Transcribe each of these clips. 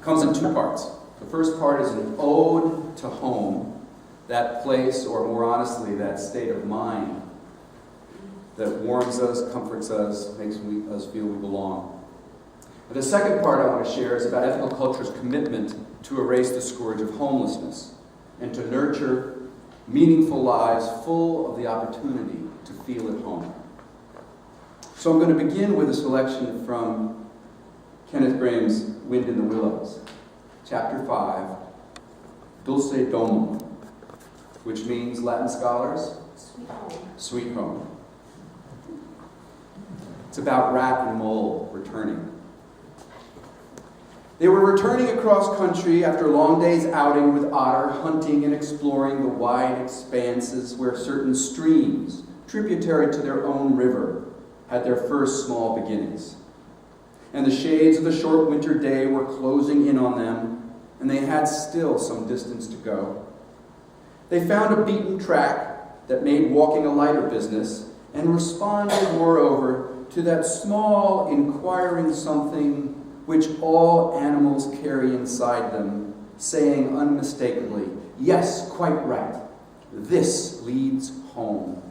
comes in two parts. The first part is an ode to home, that place, or more honestly, that state of mind that warms us, comforts us, makes us feel we belong. And the second part I want to share is about ethical culture's commitment to erase the scourge of homelessness and to nurture meaningful lives full of the opportunity to feel at home. So I'm going to begin with a selection from Kenneth Grahame's Wind in the Willows, Chapter 5, Dulce Domum, which means, Latin scholars, Sweet home. Sweet home. It's about rat and mole returning. They were returning across country after a long day's outing with Otter, hunting and exploring the wide expanses where certain streams, tributary to their own river, had their first small beginnings. And the shades of the short winter day were closing in on them, and they had still some distance to go. They found a beaten track that made walking a lighter business, and responded, moreover, to that small, inquiring something which all animals carry inside them, saying unmistakably, "Yes, quite right. This leads home."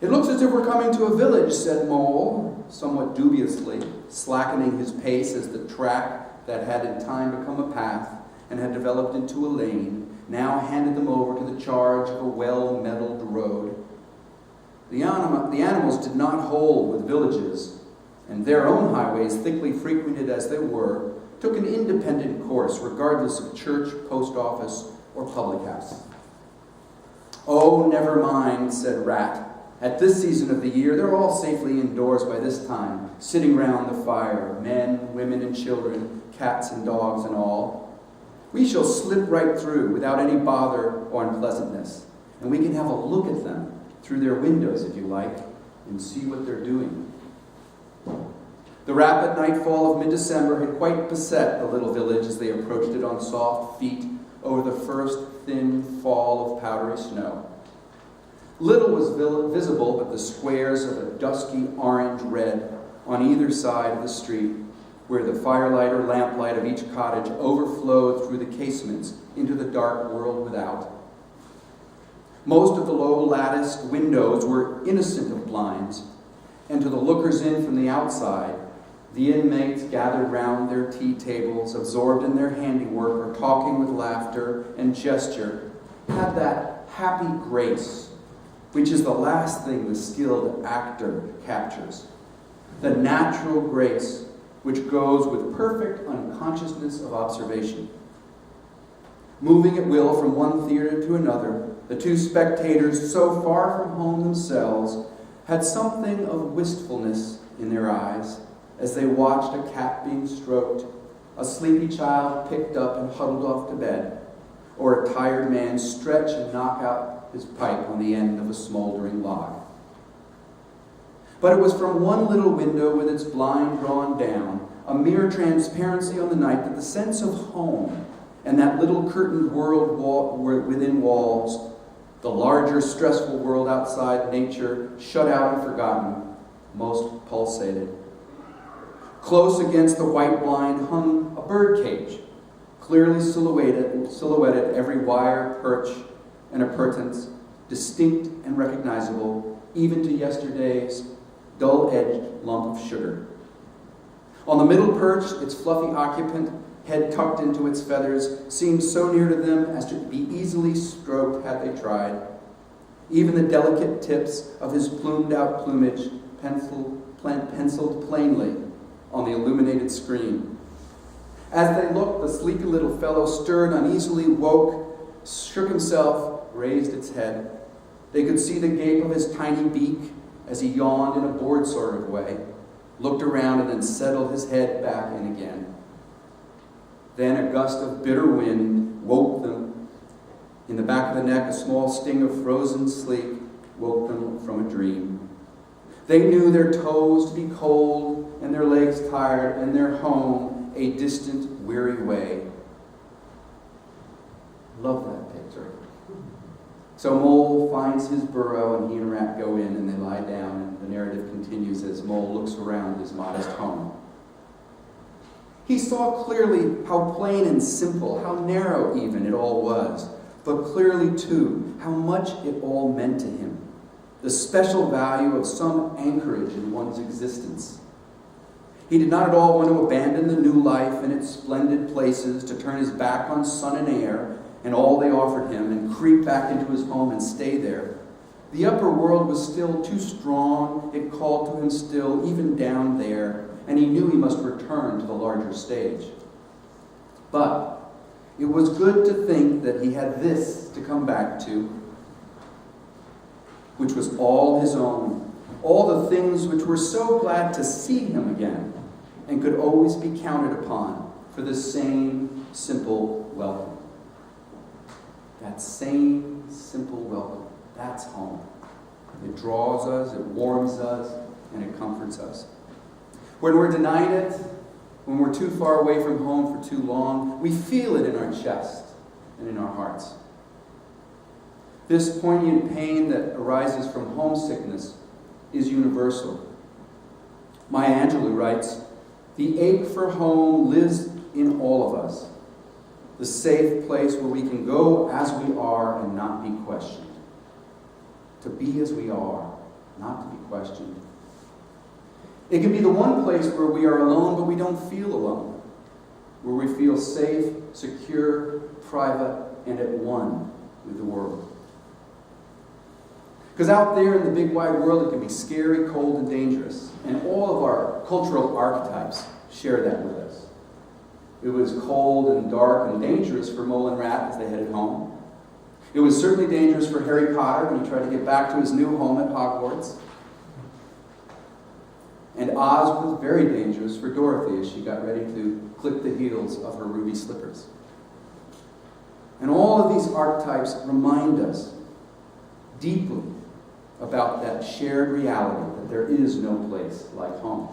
"It looks as if we're coming to a village," said Mole, somewhat dubiously, slackening his pace as the track that had in time become a path and had developed into a lane now handed them over to the charge of a well-metalled road. The animals did not hold with villages, and their own highways, thickly frequented as they were, took an independent course regardless of church, post office, or public house. "Oh, never mind," said Rat. "At this season of the year, they're all safely indoors by this time, sitting round the fire, men, women, and children, cats and dogs and all. We shall slip right through without any bother or unpleasantness, and we can have a look at them through their windows, if you like, and see what they're doing." The rapid nightfall of mid-December had quite beset the little village as they approached it on soft feet over the first thin fall of powdery snow. Little was visible but the squares of a dusky orange-red on either side of the street, where the firelight or lamplight of each cottage overflowed through the casements into the dark world without. Most of the low-latticed windows were innocent of blinds, and to the lookers in from the outside, the inmates gathered round their tea tables, absorbed in their handiwork or talking with laughter and gesture, had that happy grace, which is the last thing the skilled actor captures. The natural grace which goes with perfect unconsciousness of observation. Moving at will from one theater to another, the two spectators, so far from home themselves, had something of wistfulness in their eyes as they watched a cat being stroked, a sleepy child picked up and huddled off to bed, or a tired man stretch and knock out his pipe on the end of a smoldering log. But it was from one little window with its blind drawn down, a mere transparency on the night, that the sense of home and that little curtained world within walls, the larger stressful world outside, nature, shut out and forgotten, most pulsated. Close against the white blind hung a bird cage, clearly silhouetted, every wire, perch, and appurtenance, distinct and recognizable, even to yesterday's dull-edged lump of sugar. On the middle perch, its fluffy occupant, head tucked into its feathers, seemed so near to them as to be easily stroked had they tried. Even the delicate tips of his plumed-out plumage penciled plainly on the illuminated screen. As they looked, the sleepy little fellow stirred uneasily, woke, shook himself, raised its head. They could see the gape of his tiny beak as he yawned in a bored sort of way, looked around, and then settled his head back in again. Then a gust of bitter wind woke them. In the back of the neck, a small sting of frozen sleep woke them from a dream. They knew their toes to be cold and their legs tired and their home a distant, weary way. Love that picture. So Mole finds his burrow, and he and Rat go in, and they lie down, and the narrative continues as Mole looks around his modest home. He saw clearly how plain and simple, how narrow even it all was, but clearly, too, how much it all meant to him, the special value of some anchorage in one's existence. He did not at all want to abandon the new life and its splendid places, to turn his back on sun and air and all they offered him, and creep back into his home and stay there. The upper world was still too strong. It called to him still, even down there, and he knew he must return to the larger stage. But it was good to think that he had this to come back to, which was all his own, all the things which were so glad to see him again, and could always be counted upon for the same simple welcome. That same simple welcome, that's home. It draws us, it warms us, and it comforts us. When we're denied it, when we're too far away from home for too long, we feel it in our chest and in our hearts. This poignant pain that arises from homesickness is universal. Maya Angelou writes, "The ache for home lives in all of us, the safe place where we can go as we are and not be questioned." To be as we are, not to be questioned. It can be the one place where we are alone, but we don't feel alone, where we feel safe, secure, private, and at one with the world. Because out there in the big wide world, it can be scary, cold, and dangerous. And all of our cultural archetypes share that with us. It was cold and dark and dangerous for Mole and Rat as they headed home. It was certainly dangerous for Harry Potter when he tried to get back to his new home at Hogwarts. And Oz was very dangerous for Dorothy as she got ready to clip the heels of her ruby slippers. And all of these archetypes remind us deeply about that shared reality that there is no place like home.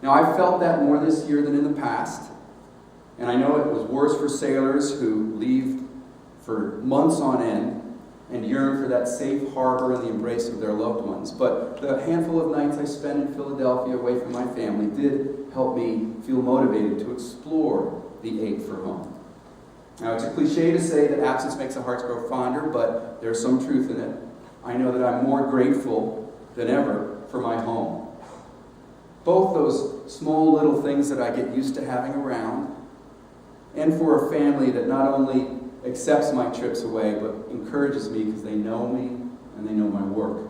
Now, I felt that more this year than in the past, and I know it was worse for sailors who leave for months on end and yearn for that safe harbor and the embrace of their loved ones. But the handful of nights I spent in Philadelphia away from my family did help me feel motivated to explore the ache for home. Now, it's a cliche to say that absence makes the hearts grow fonder, but there's some truth in it. I know that I'm more grateful than ever for my home. Both those small little things that I get used to having around, and for a family that not only accepts my trips away, but encourages me because they know me and they know my work.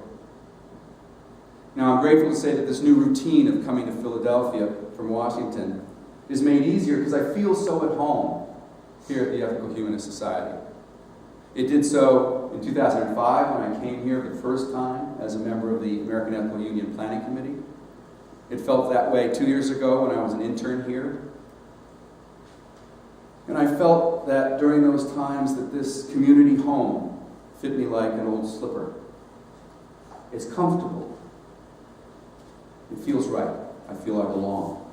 Now, I'm grateful to say that this new routine of coming to Philadelphia from Washington is made easier because I feel so at home here at the Ethical Humanist Society. It did so in 2005 when I came here for the first time as a member of the American Ethical Union Planning Committee. It felt that way 2 years ago when I was an intern here. And I felt that during those times that this community home fit me like an old slipper. It's comfortable. It feels right. I feel I belong.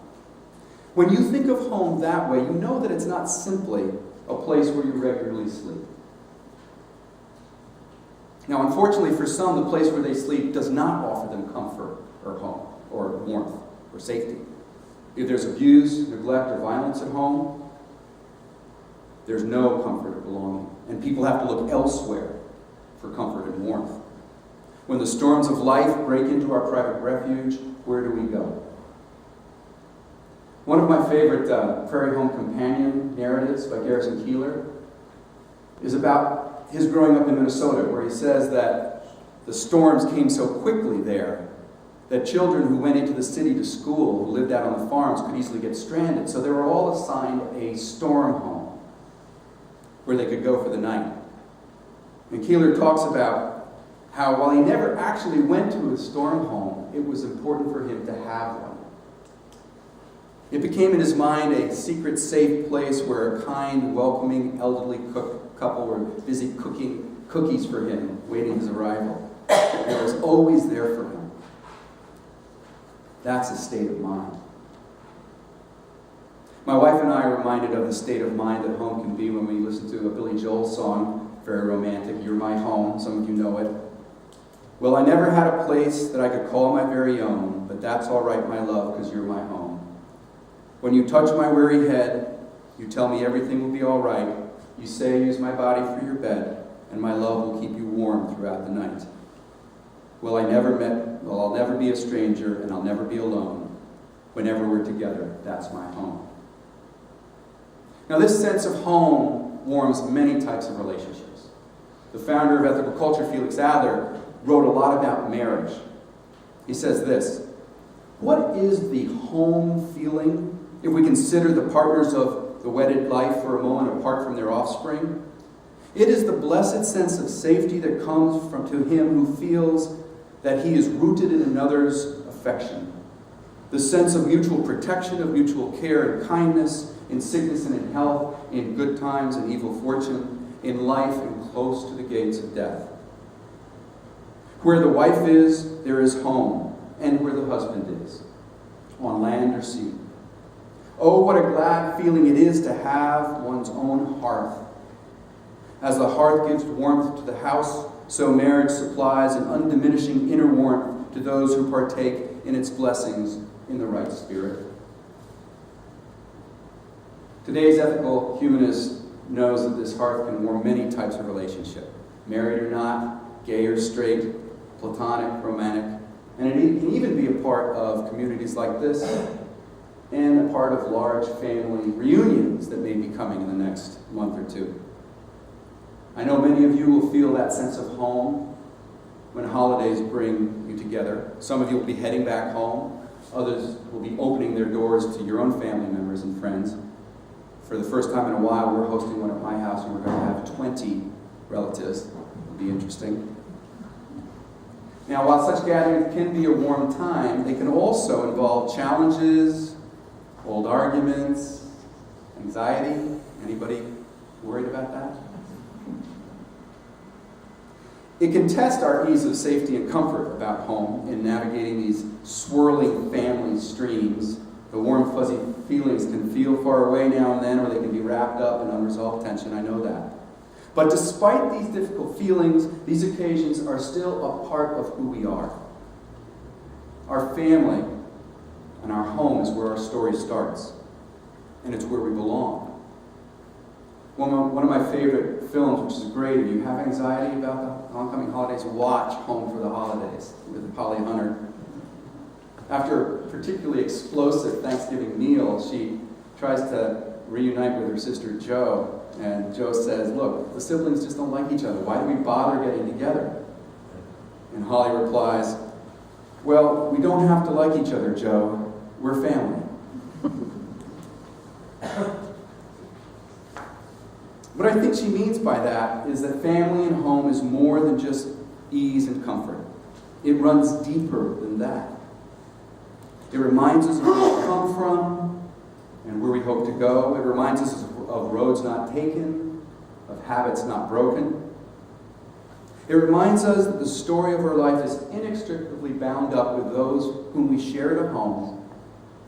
When you think of home that way, you know that it's not simply a place where you regularly sleep. Now, unfortunately for some, the place where they sleep does not offer them comfort or home or warmth or safety. If there's abuse, neglect, or violence at home, there's no comfort or belonging, and people have to look elsewhere for comfort and warmth. When the storms of life break into our private refuge, where do we go? One of my favorite Prairie Home Companion narratives by Garrison Keillor is about his growing up in Minnesota, where he says that the storms came so quickly there that children who went into the city to school, who lived out on the farms, could easily get stranded. So they were all assigned a storm home where they could go for the night. And Keillor talks about how while he never actually went to a storm home, it was important for him to have one. It became in his mind a secret, safe place where a kind, welcoming, elderly couple were busy cooking cookies for him, waiting his arrival. It was always there for him. That's a state of mind. My wife and I are reminded of the state of mind that home can be when we listen to a Billy Joel song, very romantic. You're my home, some of you know it. Well, I never had a place that I could call my very own, but that's all right, my love, because you're my home. When you touch my weary head, you tell me everything will be all right. You say use my body for your bed, and my love will keep you warm throughout the night. Well, I'll never be a stranger, and I'll never be alone. Whenever we're together, that's my home. Now, this sense of home warms many types of relationships. The founder of ethical culture, Felix Adler, wrote a lot about marriage. He says this: what is the home feeling if we consider the partners of the wedded life for a moment apart from their offspring? It is the blessed sense of safety that comes to him who feels that he is rooted in another's affection. The sense of mutual protection, of mutual care and kindness, in sickness and in health, in good times and evil fortune, in life and close to the gates of death. Where the wife is, there is home, and where the husband is, on land or sea. Oh, what a glad feeling it is to have one's own hearth. As the hearth gives warmth to the house, so marriage supplies an undiminishing inner warmth to those who partake in its blessings in the right spirit. Today's ethical humanist knows that this hearth can warm many types of relationship. Married or not, gay or straight, platonic, romantic, and it can even be a part of communities like this and a part of large family reunions that may be coming in the next month or two. I know many of you will feel that sense of home when holidays bring you together. Some of you will be heading back home. Others will be opening their doors to your own family members and friends. For the first time in a while, we're hosting one at my house, and we're going to have 20 relatives. It'll be interesting. Now, while such gatherings can be a warm time, they can also involve challenges, old arguments, anxiety. Anybody worried about that? It can test our ease of safety and comfort about home in navigating these swirling family streams. The warm, fuzzy feelings can feel far away now and then, or they can be wrapped up in unresolved tension. I know that. But despite these difficult feelings, these occasions are still a part of who we are. Our family and our home is where our story starts, and it's where we belong. One of my favorite films, which is great, if you have anxiety about the oncoming holidays, watch Home for the Holidays with Polly Hunter. After a particularly explosive Thanksgiving meal, she tries to reunite with her sister Jo, and Jo says, look, the siblings just don't like each other. Why do we bother getting together? And Holly replies, well, we don't have to like each other, Jo. We're family. What I think she means by that is that family and home is more than just ease and comfort. It runs deeper than that. It reminds us of where we come from and where we hope to go. It reminds us of roads not taken, of habits not broken. It reminds us that the story of our life is inextricably bound up with those whom we share at home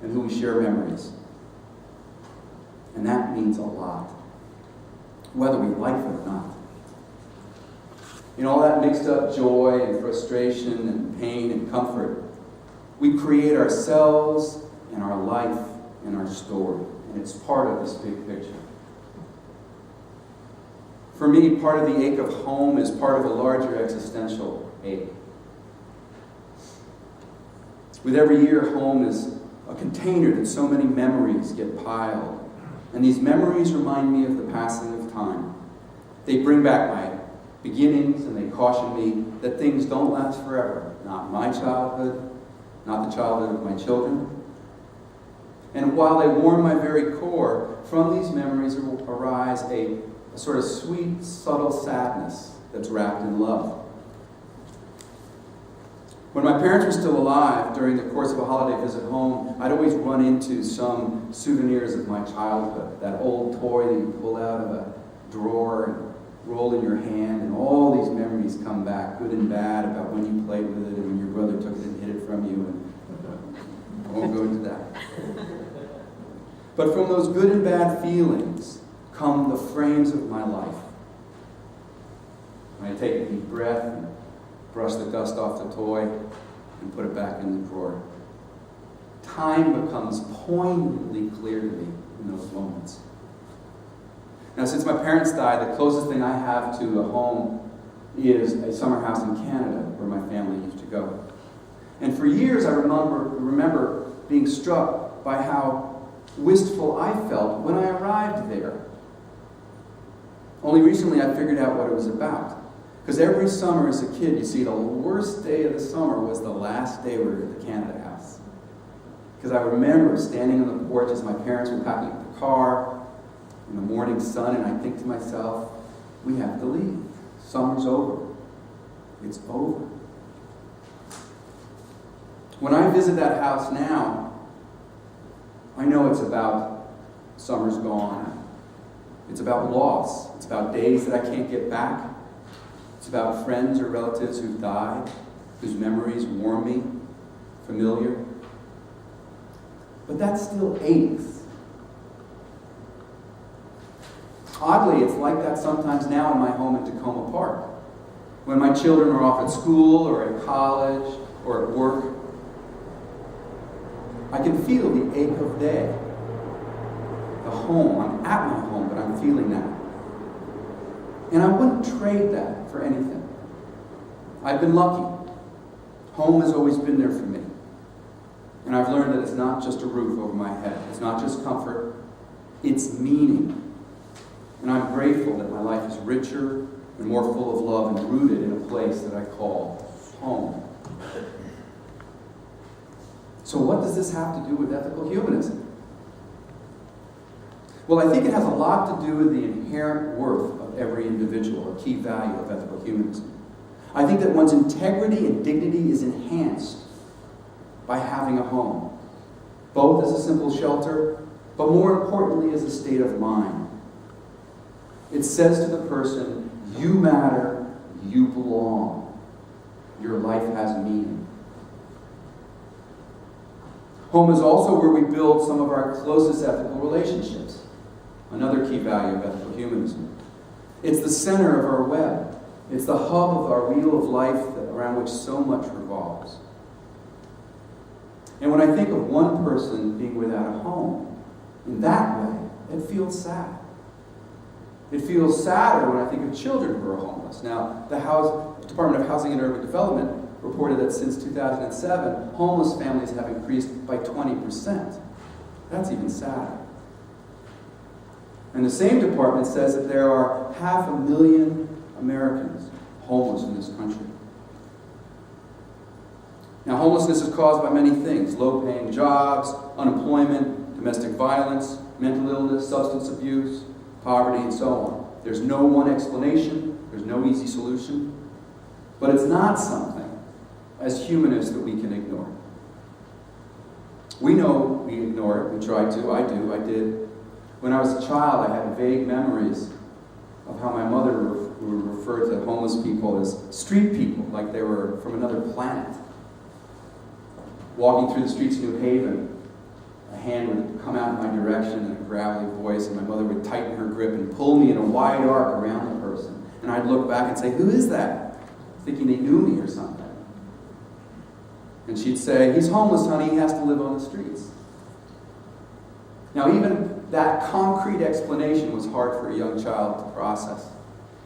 and whom we share memories. And that means a lot, whether we like it or not. In all that mixed up joy and frustration and pain and comfort, we create ourselves and our life and our story. And it's part of this big picture. For me, part of the ache of home is part of a larger existential ache. With every year, home is a container that so many memories get piled. And these memories remind me of the passing of time. They bring back my beginnings and they caution me that things don't last forever. Not my childhood, not the childhood of my children. And while they warm my very core, from these memories will arise a sort of sweet, subtle sadness that's wrapped in love. When my parents were still alive, during the course of a holiday visit home, I'd always run into some souvenirs of my childhood. That old toy that you pull out of a drawer and roll in your hand, and all these memories come back, good and bad, about when you played with it and when your brother took it and hid it from you. And I won't go into that. But from those good and bad feelings come the frames of my life. take a deep breath, and brush the dust off the toy, and put it back in the drawer. Time becomes poignantly clear to me in those moments. Now, since my parents died, the closest thing I have to a home is a summer house in Canada where my family used to go. And for years, I remember being struck by how wistful I felt when I arrived there. Only recently I figured out what it was about. Because every summer as a kid, you see, the worst day of the summer was the last day we were at the Canada house. Because I remember standing on the porch as my parents were packing up the car in the morning sun, and I think to myself, we have to leave. Summer's over. It's over. When I visit that house now, I know it's about summer's gone. It's about loss. It's about days that I can't get back. It's about friends or relatives who've died, whose memories warm me, familiar. But that still aches. Oddly, it's like that sometimes now in my home in Tacoma Park. When my children are off at school or at college or at work, I can feel the ache of day. The home, I'm at my home, but I'm feeling that. And I wouldn't trade that for anything. I've been lucky. Home has always been there for me. And I've learned that it's not just a roof over my head. It's not just comfort. It's meaning. And I'm grateful that my life is richer and more full of love and rooted in a place that I call home. So what does this have to do with ethical humanism? Well, I think it has a lot to do with the inherent worth of every individual, a key value of ethical humanism. I think that one's integrity and dignity is enhanced by having a home, both as a simple shelter, but more importantly as a state of mind. It says to the person, you matter, you belong. Your life has meaning. Home is also where we build some of our closest ethical relationships. Another key value of ethical humanism. It's the center of our web. It's the hub of our wheel of life around which so much revolves. And when I think of one person being without a home, in that way, it feels sad. It feels sadder when I think of children who are homeless. Now, the Department of Housing and Urban Development reported that since 2007, homeless families have increased by 20%. That's even sadder. And the same department says that there are 500,000 Americans homeless in this country. Now, homelessness is caused by many things: low-paying jobs, unemployment, domestic violence, mental illness, substance abuse, poverty, and so on. There's no one explanation. There's no easy solution. But it's not something, as humanists, that we can ignore. We know we ignore it. We try to. I do. I did. When I was a child, I had vague memories of how my mother would refer to homeless people as street people, like they were from another planet. Walking through the streets of New Haven, a hand would come out in my direction in a gravelly voice, and my mother would tighten her grip and pull me in a wide arc around the person. And I'd look back and say, "Who is that?" thinking they knew me or something. And she'd say, "He's homeless, honey. He has to live on the streets." Now, even that concrete explanation was hard for a young child to process.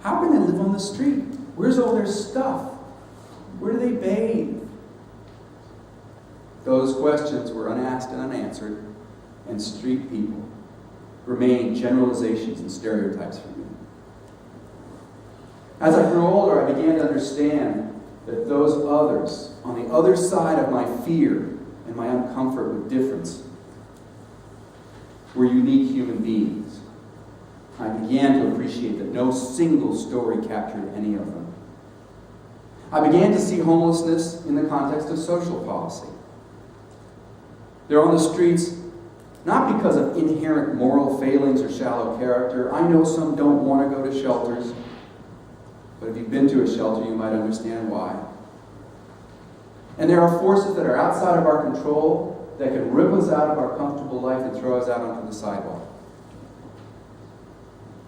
How can they live on the street? Where's all their stuff? Where do they bathe? Those questions were unasked and unanswered, and street people remain generalizations and stereotypes for me. As I grew older, I began to understand that those others, on the other side of my fear and my uncomfort with difference, were unique human beings. I began to appreciate that no single story captured any of them. I began to see homelessness in the context of social policy. They're on the streets not because of inherent moral failings or shallow character. I know some don't want to go to shelters, but if you've been to a shelter, you might understand why. And there are forces that are outside of our control that can rip us out of our comfortable life and throw us out onto the sidewalk.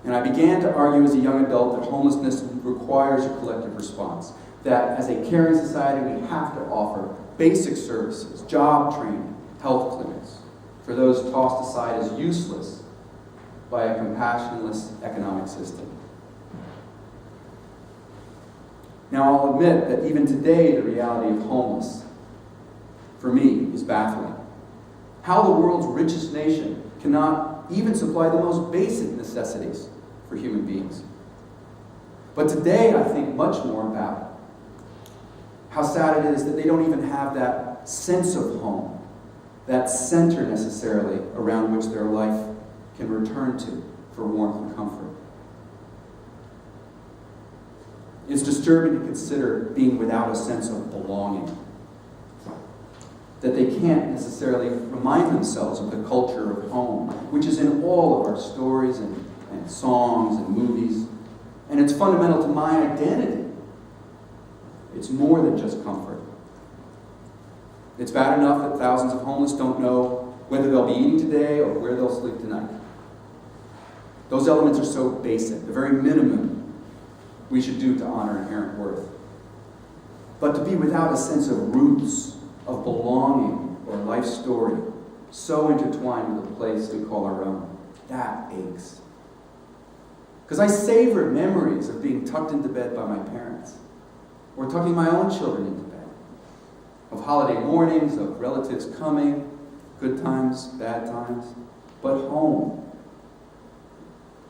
And I began to argue as a young adult that homelessness requires a collective response. That as a caring society, we have to offer basic services, job training, health clinics, for those tossed aside as useless by a compassionless economic system. Now, I'll admit that even today, the reality of homeless, for me, is baffling. How the world's richest nation cannot even supply the most basic necessities for human beings. But today, I think much more about how sad it is that they don't even have that sense of home, that center necessarily around which their life can return to for warmth and comfort. It's disturbing to consider being without a sense of belonging, that they can't necessarily remind themselves of the culture of home, which is in all of our stories and songs and movies, and it's fundamental to my identity. It's more than just comfort. It's bad enough that thousands of homeless don't know whether they'll be eating today or where they'll sleep tonight. Those elements are so basic, the very minimum we should do to honor inherent worth. But to be without a sense of roots, of belonging or life story, so intertwined with the place we call our own, that aches. Because I savor memories of being tucked into bed by my parents, or tucking my own children into bed, of holiday mornings, of relatives coming, good times, bad times, but home.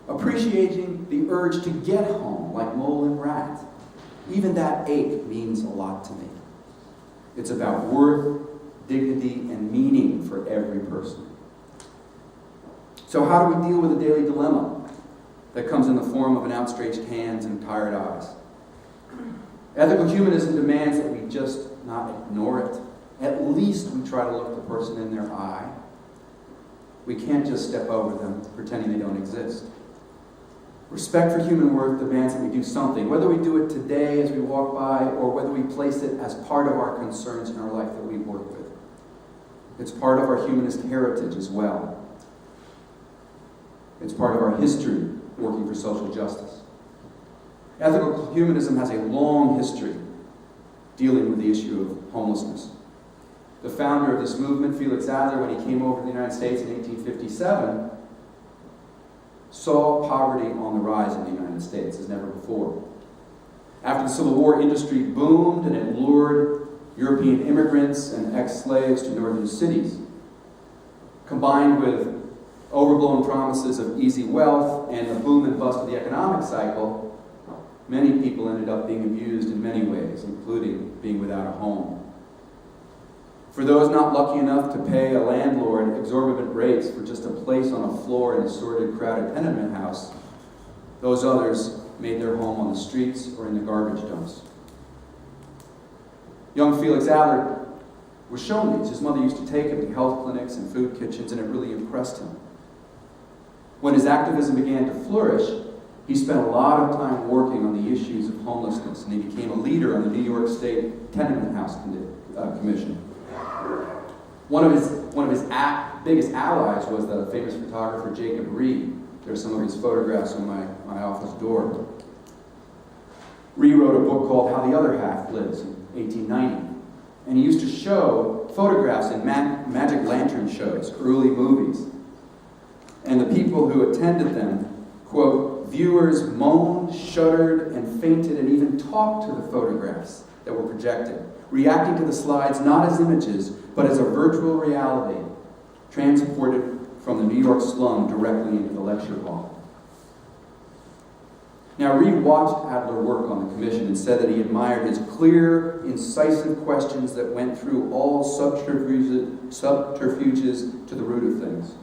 Appreciating the urge to get home, like mole and rat. Even that ache means a lot to me. It's about worth, dignity, and meaning for every person. So how do we deal with the daily dilemma that comes in the form of an outstretched hands and tired eyes? Ethical humanism demands that we just not ignore it. At least we try to look the person in their eye. We can't just step over them, pretending they don't exist. Respect for human worth demands that we do something, whether we do it today as we walk by, or whether we place it as part of our concerns in our life that we work with. It's part of our humanist heritage as well. It's part of our history working for social justice. Ethical humanism has a long history dealing with the issue of homelessness. The founder of this movement, Felix Adler, when he came over to the United States in 1857, saw poverty on the rise in the United States as never before. After the Civil War, industry boomed and it lured European immigrants and ex-slaves to northern cities. Combined with overblown promises of easy wealth and the boom and bust of the economic cycle, many people ended up being abused in many ways, including being without a home. For those not lucky enough to pay a landlord exorbitant rates for just a place on a floor in a sordid, crowded tenement house, those others made their home on the streets or in the garbage dumps. Young Felix Adler was shown these. His mother used to take him to health clinics and food kitchens, and it really impressed him. When his activism began to flourish, he spent a lot of time working on the issues of homelessness, and he became a leader on the New York State Tenement House Commission. One of his biggest allies was the famous photographer Jacob Reed. There's some of his photographs on my office door. Reed wrote a book called How the Other Half Lives in 1890. And he used to show photographs in magic lantern shows, early movies. And the people who attended them, quote, viewers moaned, shuddered, and fainted, and even talked to the photographs that were projected, reacting to the slides not as images, but as a virtual reality, transported from the New York slum directly into the lecture hall. Now, Reed watched Adler work on the commission and said that he admired his clear, incisive questions that went through all subterfuges to the root of things.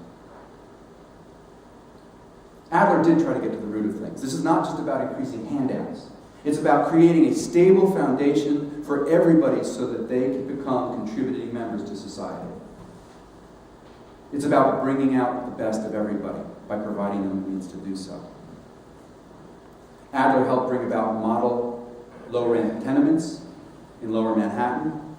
Adler did try to get to the root of things. This is not just about increasing handouts. It's about creating a stable foundation for everybody so that they can become contributing members to society. It's about bringing out the best of everybody by providing them the means to do so. Adler helped bring about model low-rent tenements in Lower Manhattan,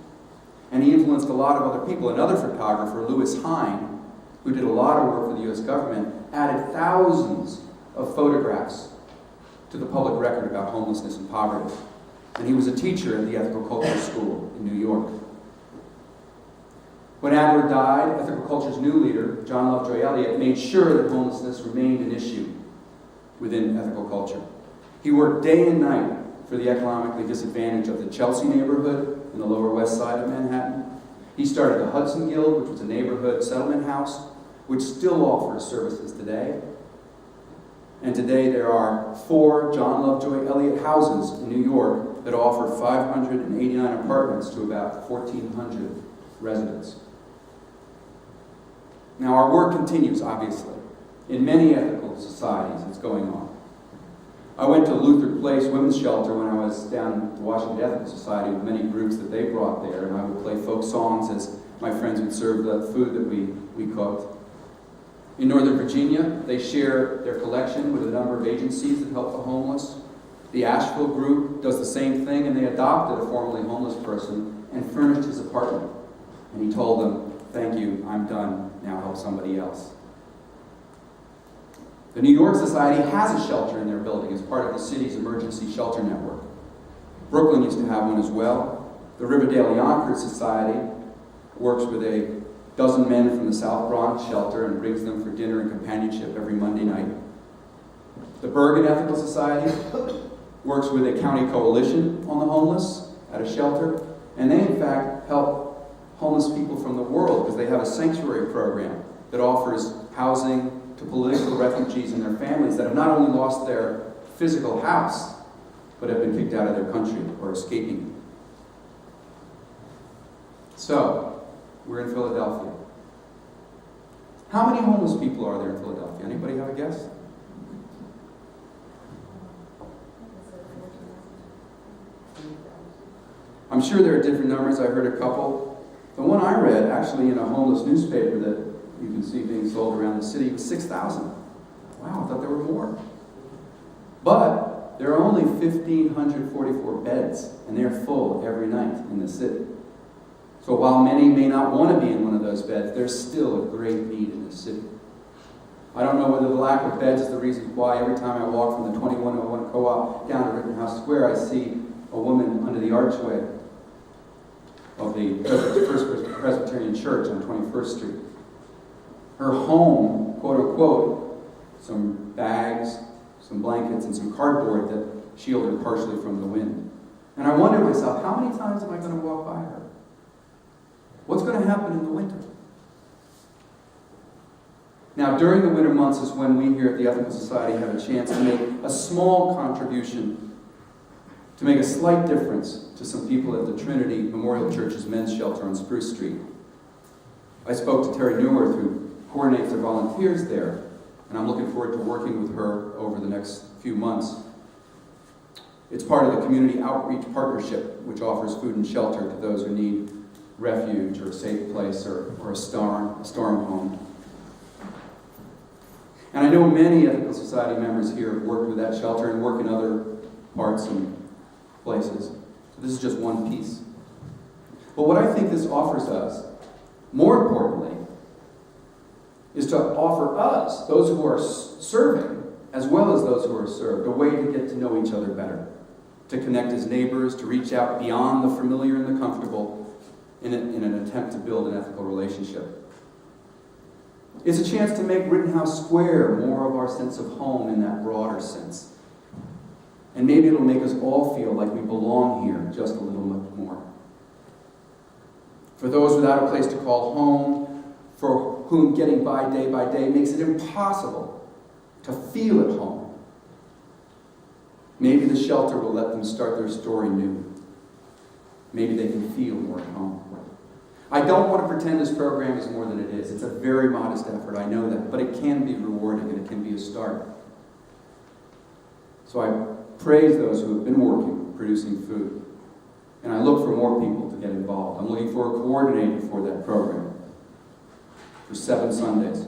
and he influenced a lot of other people. Another photographer, Louis Hine, who did a lot of work for the U.S. government, added thousands of photographs to to the public record about homelessness and poverty. And he was a teacher at the Ethical Culture School in New York. When Adler died, Ethical Culture's new leader, John Lovejoy Elliott, made sure that homelessness remained an issue within ethical culture. He worked day and night for the economically disadvantaged of the Chelsea neighborhood in the Lower West Side of Manhattan. He started the Hudson Guild, which was a neighborhood settlement house, which still offers services today. And today there are 4 John Lovejoy Elliott houses in New York that offer 589 apartments to about 1,400 residents. Now our work continues, obviously. In many ethical societies, it's going on. I went to Luther Place Women's Shelter when I was down in the Washington Ethical Society with many groups that they brought there, and I would play folk songs as my friends would serve the food that we cooked. In Northern Virginia, they share their collection with a number of agencies that help the homeless. The Asheville group does the same thing, and they adopted a formerly homeless person and furnished his apartment. And he told them, "Thank you, I'm done, now help somebody else." The New York Society has a shelter in their building as part of the city's emergency shelter network. Brooklyn used to have one as well. The Riverdale Yonkers Society works with a dozen men from the South Bronx shelter and brings them for dinner and companionship every Monday night. The Bergen Ethical Society works with a county coalition on the homeless at a shelter, and they in fact help homeless people from the world because they have a sanctuary program that offers housing to political refugees and their families that have not only lost their physical house, but have been kicked out of their country or escaping. So, we're in Philadelphia. How many homeless people are there in Philadelphia? Anybody have a guess? I'm sure there are different numbers. I heard a couple. The one I read, actually in a homeless newspaper that you can see being sold around the city, was 6,000. Wow, I thought there were more. But there are only 1,544 beds, and they're full every night in the city. So while many may not want to be in one of those beds, there's still a great need in the city. I don't know whether the lack of beds is the reason why every time I walk from the 2101 Co-op down to Rittenhouse Square, I see a woman under the archway of the First Presbyterian Church on 21st Street. Her home, quote unquote, some bags, some blankets, and some cardboard that shield her partially from the wind. And I wonder to myself, how many times am I going to walk by her? What's going to happen in the winter? Now, during the winter months is when we here at the Ethical Society have a chance to make a small contribution, to make a slight difference to some people at the Trinity Memorial Church's men's shelter on Spruce Street. I spoke to Terry Neuwirth, who coordinates their volunteers there, and I'm looking forward to working with her over the next few months. It's part of the Community Outreach Partnership, which offers food and shelter to those who need refuge or a safe place or a storm home. And I know many Ethical Society members here have worked with that shelter and work in other parts and places. So this is just one piece. But what I think this offers us, more importantly, is to offer us, those who are serving, as well as those who are served, a way to get to know each other better, to connect as neighbors, to reach out beyond the familiar and the comfortable in an attempt to build an ethical relationship. It's a chance to make Rittenhouse Square more of our sense of home in that broader sense. And maybe it'll make us all feel like we belong here just a little more. For those without a place to call home, for whom getting by day makes it impossible to feel at home, maybe the shelter will let them start their story new. Maybe they can feel more at home. I don't want to pretend this program is more than it is. It's a very modest effort, I know that, but it can be rewarding and it can be a start. So I praise those who have been working, producing food. And I look for more people to get involved. I'm looking for a coordinator for that program for 7 Sundays.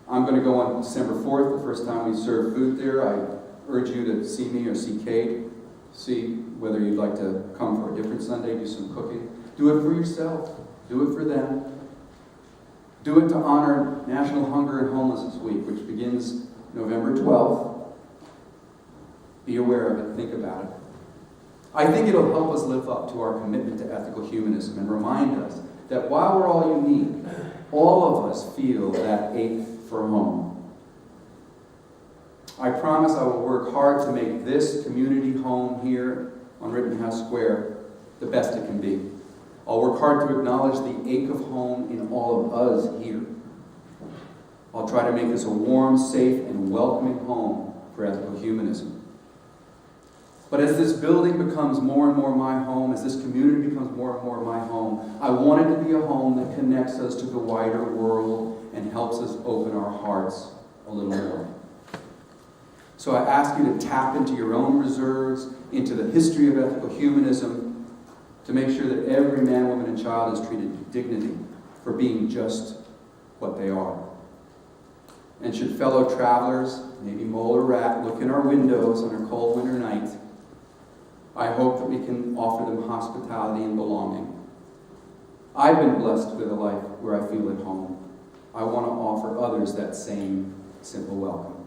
I'm going to go on December 4th, the first time we serve food there. I urge you to see me or see Kate, see whether you'd like to come for a different Sunday, do some cooking. Do it for yourself. Do it for them. Do it to honor National Hunger and Homelessness Week, which begins November 12th Be aware of it. Think about it. I think it'll help us live up to our commitment to ethical humanism and remind us that while we're all unique, all of us feel that ache for home. I promise I will work hard to make this community home here on Rittenhouse Square the best it can be. I'll work hard to acknowledge the ache of home in all of us here. I'll try to make this a warm, safe, and welcoming home for ethical humanism. But as this building becomes more and more my home, as this community becomes more and more my home, I want it to be a home that connects us to the wider world and helps us open our hearts a little more. So I ask you to tap into your own reserves, into the history of ethical humanism, to make sure that every man, woman, and child is treated with dignity for being just what they are. And should fellow travelers, maybe mole or rat, look in our windows on a cold winter night, I hope that we can offer them hospitality and belonging. I've been blessed with a life where I feel at home. I want to offer others that same simple welcome.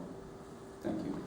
Thank you.